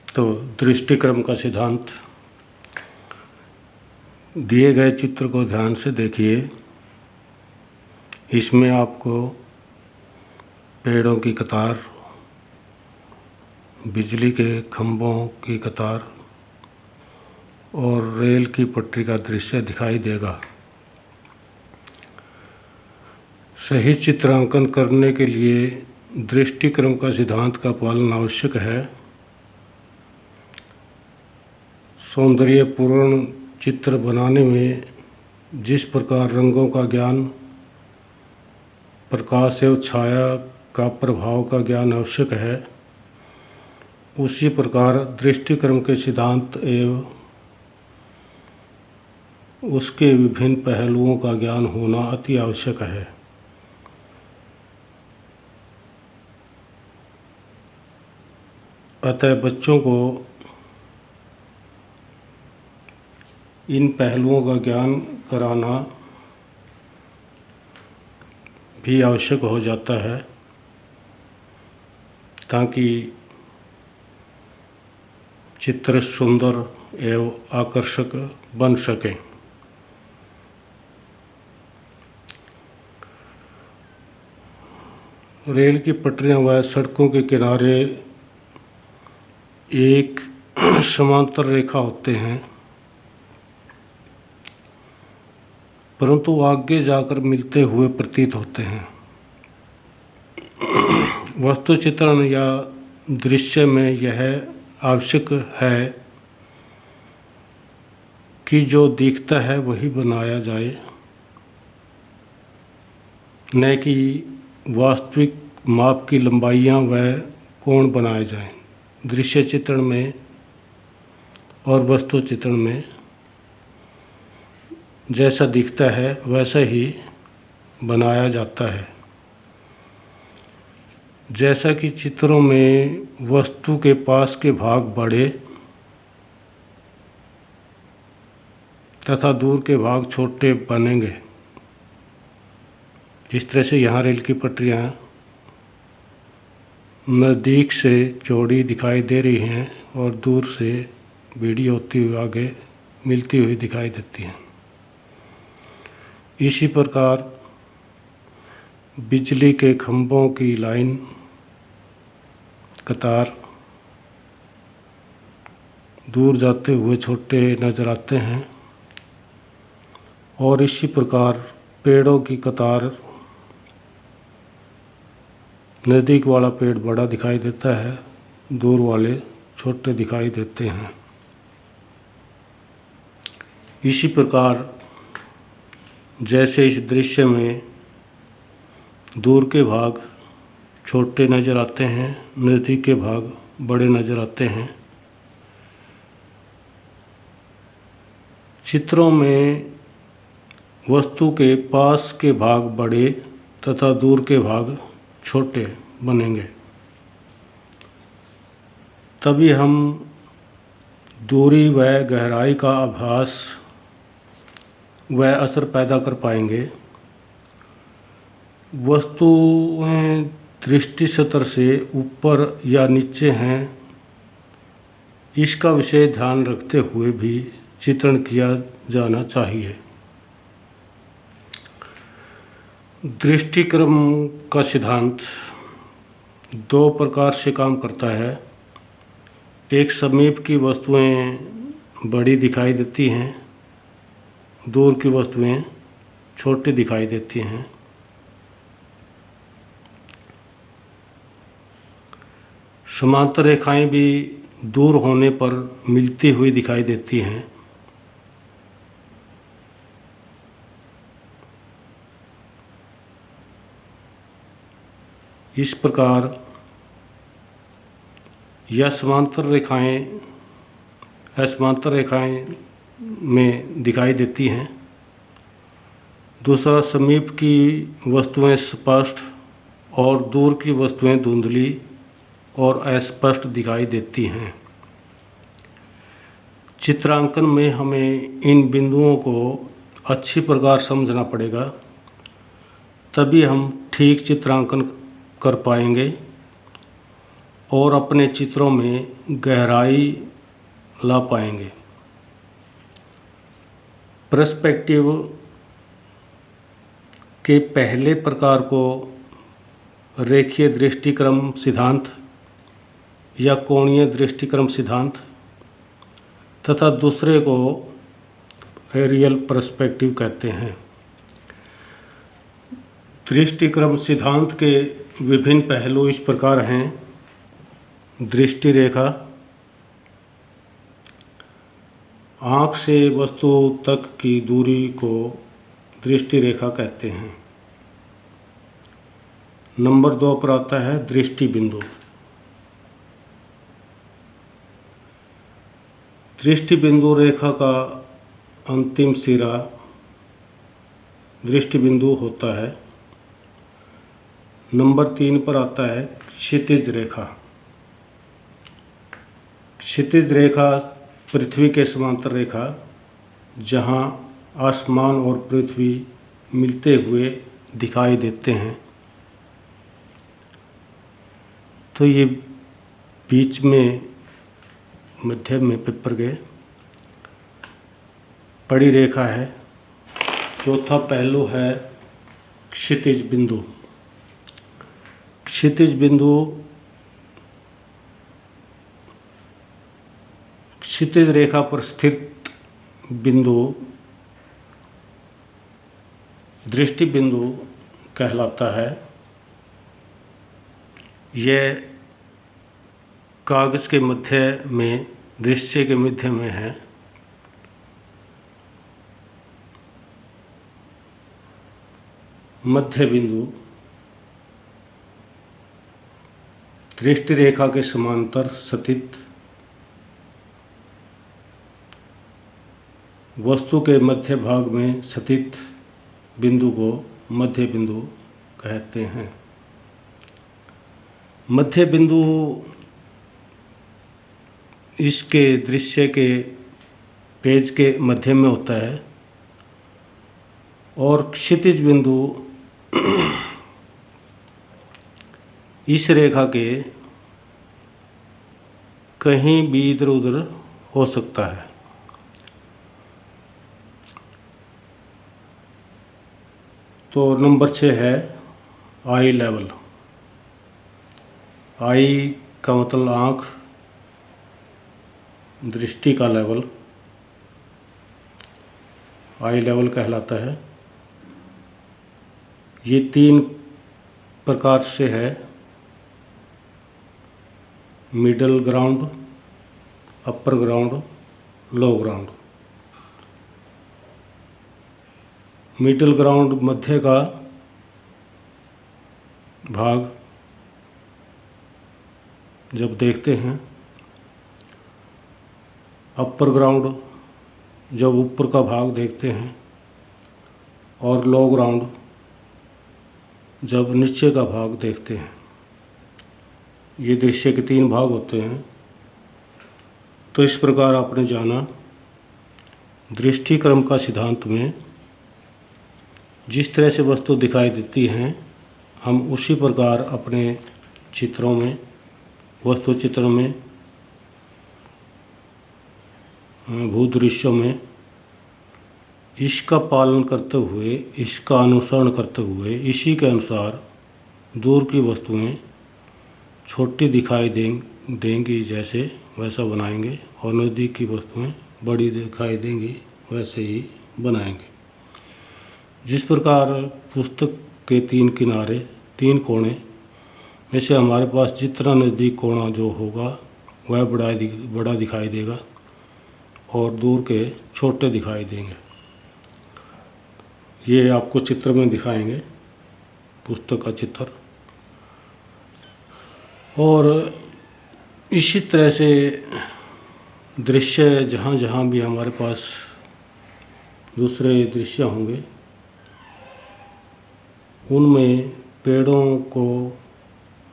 तो दृष्टिक्रम का सिद्धांत। दिए गए चित्र को ध्यान से देखिए। इसमें आपको पेड़ों की कतार, बिजली के खंभों की कतार और रेल की पटरी का दृश्य दिखाई देगा। सही चित्रांकन करने के लिए दृष्टिक्रम का सिद्धांत का पालन आवश्यक है। सौंदर्यपूर्ण चित्र बनाने में जिस प्रकार रंगों का ज्ञान, प्रकाश एवं छाया का प्रभाव का ज्ञान आवश्यक है, उसी प्रकार दृष्टिक्रम के सिद्धांत एवं उसके विभिन्न पहलुओं का ज्ञान होना अति आवश्यक है। अतः बच्चों को इन पहलुओं का ज्ञान कराना भी आवश्यक हो जाता है ताकि चित्र सुंदर एवं आकर्षक बन सकें। रेल की पटरियां व सड़कों के किनारे एक समांतर रेखा होते हैं, परंतु आगे जाकर मिलते हुए प्रतीत होते हैं। वस्तु चित्रण या दृश्य में यह आवश्यक है कि जो दिखता है वही बनाया जाए, न कि वास्तविक माप की लंबाइयाँ व कोण बनाए जाएं। दृश्य चित्रण में और वस्तु चित्रण में जैसा दिखता है वैसा ही बनाया जाता है। जैसा कि चित्रों में वस्तु के पास के भाग बड़े तथा दूर के भाग छोटे बनेंगे, जिस तरह से यहाँ रेल की पटरियाँ नज़दीक से चौड़ी दिखाई दे रही हैं और दूर से बीड़ी होती हुई आगे मिलती हुई दिखाई देती हैं। इसी प्रकार बिजली के खंभों की लाइन, कतार दूर जाते हुए छोटे नज़र आते हैं और इसी प्रकार पेड़ों की कतार, नज़दीक वाला पेड़ बड़ा दिखाई देता है, दूर वाले छोटे दिखाई देते हैं। इसी प्रकार जैसे इस दृश्य में दूर के भाग छोटे नज़र आते हैं, नज़दीक के भाग बड़े नज़र आते हैं, चित्रों में वस्तु के पास के भाग बड़े तथा दूर के भाग छोटे बनेंगे। तभी हम दूरी व गहराई का आभास व असर पैदा कर पाएंगे। वस्तुएं दृष्टि सतह से ऊपर या नीचे हैं, इसका विशेष ध्यान रखते हुए भी चित्रण किया जाना चाहिए। दृष्टिक्रम का सिद्धांत दो प्रकार से काम करता है। एक, समीप की वस्तुएं बड़ी दिखाई देती हैं, दूर की वस्तुएं छोटी दिखाई देती हैं। समांतर रेखाएं भी दूर होने पर मिलती हुई दिखाई देती हैं। इस प्रकार यह समांतर रेखाएं में दिखाई देती हैं। दूसरा, समीप की वस्तुएं स्पष्ट और दूर की वस्तुएं धुंधली और अस्पष्ट दिखाई देती हैं। चित्रांकन में हमें इन बिंदुओं को अच्छी प्रकार समझना पड़ेगा, तभी हम ठीक चित्रांकन कर पाएंगे और अपने चित्रों में गहराई ला पाएंगे। पर्सपेक्टिव के पहले प्रकार को रेखीय दृष्टिक्रम सिद्धांत या कोणीय दृष्टिक्रम सिद्धांत तथा दूसरे को एरियल पर्सपेक्टिव कहते हैं। दृष्टिक्रम सिद्धांत के विभिन्न पहलू इस प्रकार हैं। दृष्टि रेखा, आँख से वस्तु तक की दूरी को दृष्टि रेखा कहते हैं। नंबर 2 पर आता है दृष्टि बिंदु। दृष्टि बिंदु रेखा का अंतिम सिरा दृष्टि बिंदु होता है। नंबर 3 पर आता है क्षितिज रेखा। क्षितिज रेखा पृथ्वी के समांतर रेखा, जहां आसमान और पृथ्वी मिलते हुए दिखाई देते हैं। तो ये बीच में मध्य में पेपर के बड़ी रेखा है। चौथा पहलू है क्षितिज बिंदु। क्षितिज बिंदु क्षितिज रेखा पर स्थित बिंदु दृष्टि बिंदु कहलाता है। यह कागज के मध्य में, दृश्य के मध्य में है। मध्य बिंदु दृष्टि रेखा के समांतर स्थित वस्तु के मध्य भाग में स्थित बिंदु को मध्य बिंदु कहते हैं। मध्य बिंदु इसके दृश्य के पेज के मध्य में होता है और क्षितिज बिंदु इस रेखा के कहीं भी इधर उधर हो सकता है। तो नंबर 6 है आई लेवल। आई का मतलब आँख, दृष्टि का लेवल आई लेवल कहलाता है। ये 3 प्रकार से है: मिडल ग्राउंड, अपर ग्राउंड, लो ग्राउंड। मिडल ग्राउंड मध्य का भाग जब देखते हैं, अपर ग्राउंड जब ऊपर का भाग देखते हैं, और लो ग्राउंड जब नीचे का भाग देखते हैं। ये दृश्य के 3 भाग होते हैं। तो इस प्रकार आपने जाना दृष्टिक्रम का सिद्धांत में जिस तरह से वस्तु दिखाई देती हैं, हम उसी प्रकार अपने चित्रों में, वस्तु चित्रों में, भूदृश्यों में इसका पालन करते हुए, इसका अनुसरण करते हुए, इसी के अनुसार दूर की वस्तुएं छोटी दिखाई देंगी जैसे वैसा बनाएंगे, और नज़दीक की वस्तुएं बड़ी दिखाई देंगी वैसे ही बनाएंगे। जिस प्रकार पुस्तक के 3 किनारे, 3 कोने में से हमारे पास जितना नज़दीक कोना जो होगा वह बड़ा दिखाई देगा और दूर के छोटे दिखाई देंगे। ये आपको चित्र में दिखाएंगे, पुस्तक का चित्र। और इसी तरह से दृश्य जहाँ जहाँ भी हमारे पास दूसरे दृश्य होंगे, उनमें पेड़ों को,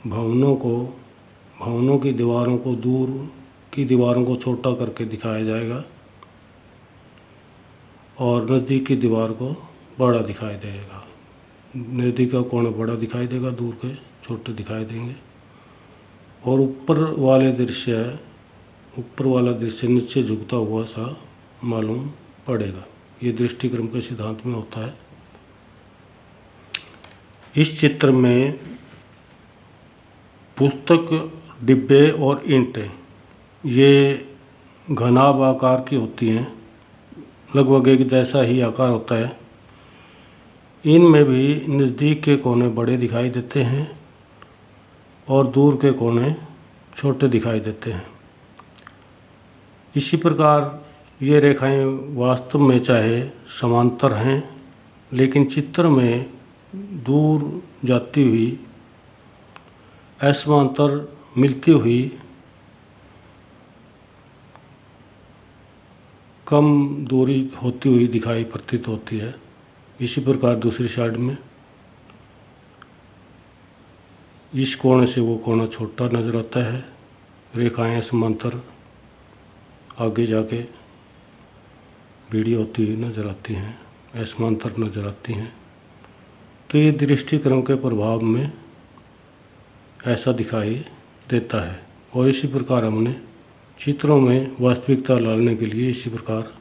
भवनों की दीवारों को, दूर की दीवारों को छोटा करके दिखाया जाएगा और नज़दीक की दीवार को बड़ा दिखाई देगा। नज़दीक का कोण बड़ा दिखाई देगा, दूर के छोटे दिखाई देंगे। और ऊपर वाला दृश्य नीचे झुकता हुआ सा मालूम पड़ेगा। ये दृष्टिक्रम के सिद्धांत में होता है। इस चित्र में पुस्तक, डिब्बे और ईंटें ये घनाभ आकार की होती हैं, लगभग एक जैसा ही आकार होता है। इनमें भी नज़दीक के कोने बड़े दिखाई देते हैं और दूर के कोने छोटे दिखाई देते हैं। इसी प्रकार ये रेखाएं वास्तव में चाहे समांतर हैं, लेकिन चित्र में दूर जाती हुई असमांतर मिलती हुई कम दूरी होती हुई दिखाई प्रतीत होती है। इसी प्रकार दूसरी साइड में इस कोने से वो कोना छोटा नज़र आता है, रेखाएं समांतर आगे जाके भिड़ी होती हुई नज़र आती हैं, असमांतर नज़र आती हैं। तो ये दृष्टिक्रम के प्रभाव में ऐसा दिखाई देता है। और इसी प्रकार हमने चित्रों में वास्तविकता लाने के लिए इसी प्रकार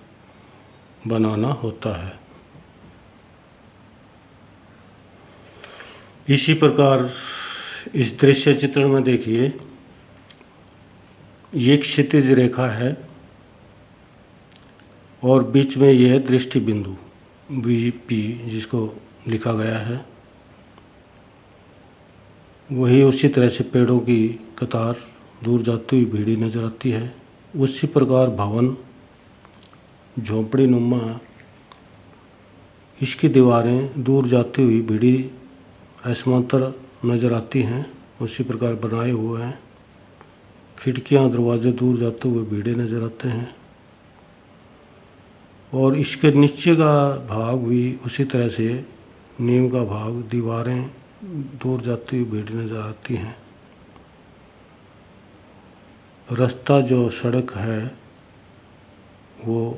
बनाना होता है। इसी प्रकार इस दृश्य चित्र में देखिए, ये क्षितिज रेखा है और बीच में यह दृष्टि बिंदु VP जिसको लिखा गया है, वही उसी तरह से पेड़ों की कतार दूर जाती हुई भीड़ी नज़र आती है। उसी प्रकार भवन झोंपड़ी नुमा, इसकी दीवारें दूर जाती हुई भीड़ी असमांतर नज़र आती हैं, उसी प्रकार बनाए हुए हैं। खिड़कियां दरवाजे दूर जाते हुए भीड़े नज़र आते हैं और इसके नीचे का भाग भी उसी तरह से, नींव का भाग, दीवारें दूर जाती हुई भीड़ नज़र आती हैं। रास्ता जो सड़क है वो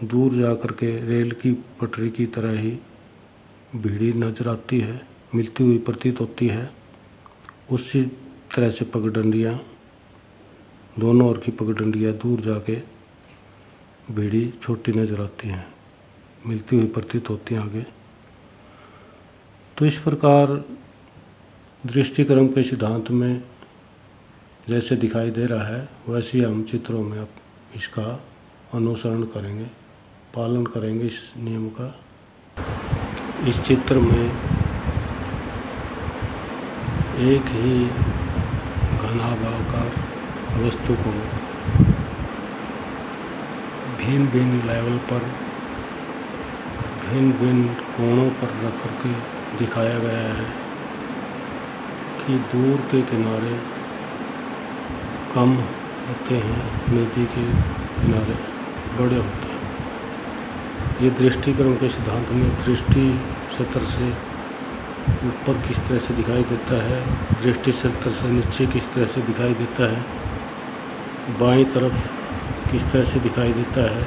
दूर जा कर के रेल की पटरी की तरह ही भीड़ी नज़र आती है, मिलती हुई प्रतीत होती है। उसी तरह से पगडंडियाँ, दोनों ओर की पगडंडियाँ दूर जाके भीड़ी छोटी नज़र आती हैं, मिलती हुई प्रतीत होती हैं आगे। तो इस प्रकार दृष्टिक्रम के सिद्धांत में जैसे दिखाई दे रहा है, वैसे ही हम चित्रों में अब इसका अनुसरण करेंगे, पालन करेंगे इस नियम का। इस चित्र में एक ही घनाभाकार वस्तु को भिन्न भिन्न लेवल पर, भिन्न भिन्न कोणों पर रख करके दिखाया गया है कि दूर के किनारे कम होते हैं, नदी के किनारे बड़े होते हैं। ये दृष्टिक्रम के सिद्धांत में दृष्टि सतह से ऊपर किस तरह से दिखाई देता है, दृष्टि सतह से नीचे किस तरह से दिखाई देता है, बाईं तरफ किस तरह से दिखाई देता है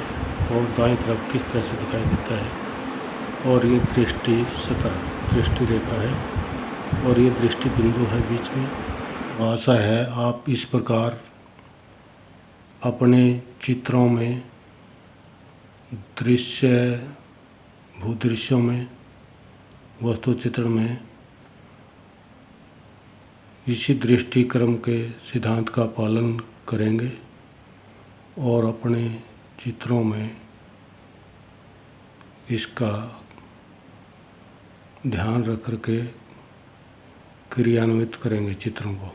और दाईं तरफ किस तरह से दिखाई देता है। और ये दृष्टि सतह, दृष्टि रेखा है और ये दृष्टि बिंदु है बीच में। आशा है आप इस प्रकार अपने चित्रों में, दृश्य, भूदृश्यों में, वस्तु चित्र में इसी दृष्टिक्रम के सिद्धांत का पालन करेंगे और अपने चित्रों में इसका ध्यान रख कर के क्रियान्वित करेंगे चित्रों को।